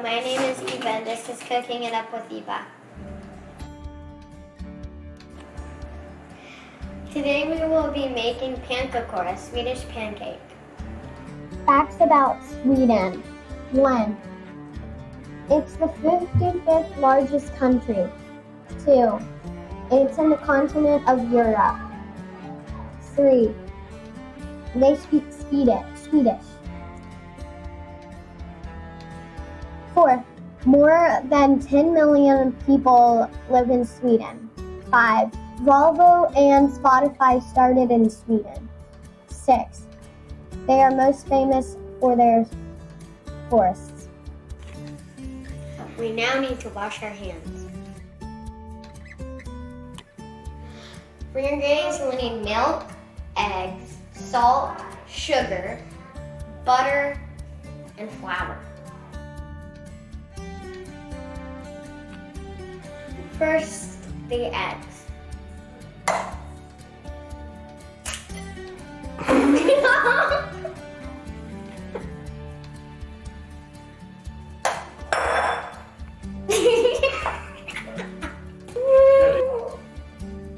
my name is Eva and this is Cooking It Up with Eva. Today we will be making Pannkakor, a Swedish pancake. Facts about Sweden. 1. It's the 55th largest country. 2. It's in the continent of Europe. 3. They speak Swedish. 4. More than 10 million people live in Sweden. 5. Volvo and Spotify started in Sweden. 6. They are most famous for their forests. We now need to wash our hands. For your ingredients, we'll need milk, eggs, salt, sugar, butter, and flour. First, the eggs.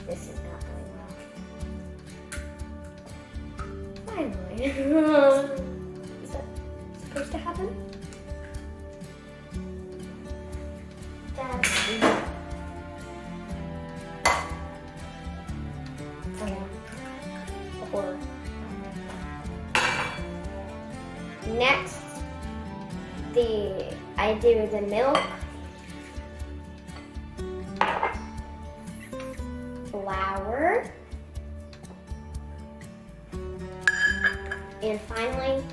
This is not going well. Finally. Is that supposed to happen? Horror. Next, I do the milk, flour, and finally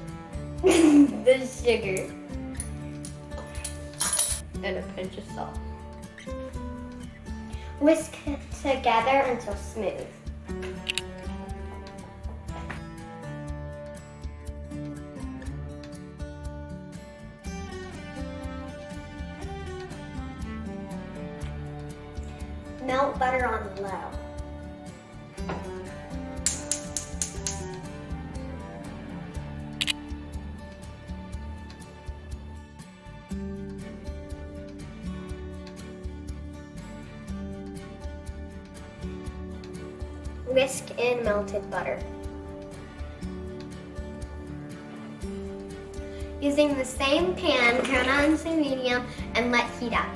the sugar and a pinch of salt. Whisk it together until smooth. Melt butter on low. Whisk in melted butter. Using the same pan, turn on to medium and let heat up.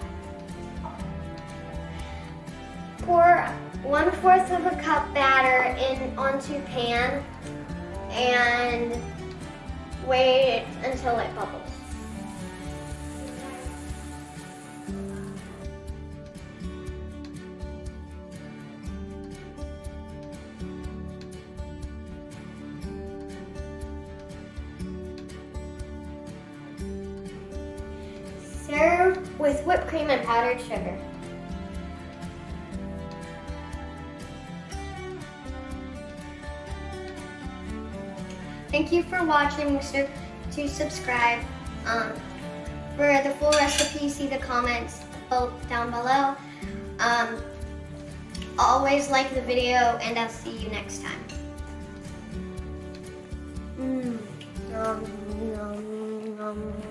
Pour 1/4 of a cup batter onto pan and wait until it bubbles. Serve with whipped cream and powdered sugar. Thank you for watching. Make sure to subscribe. For the full recipe, see the comments down below. Always like the video, and I'll see you next time. Yum, yum, yum.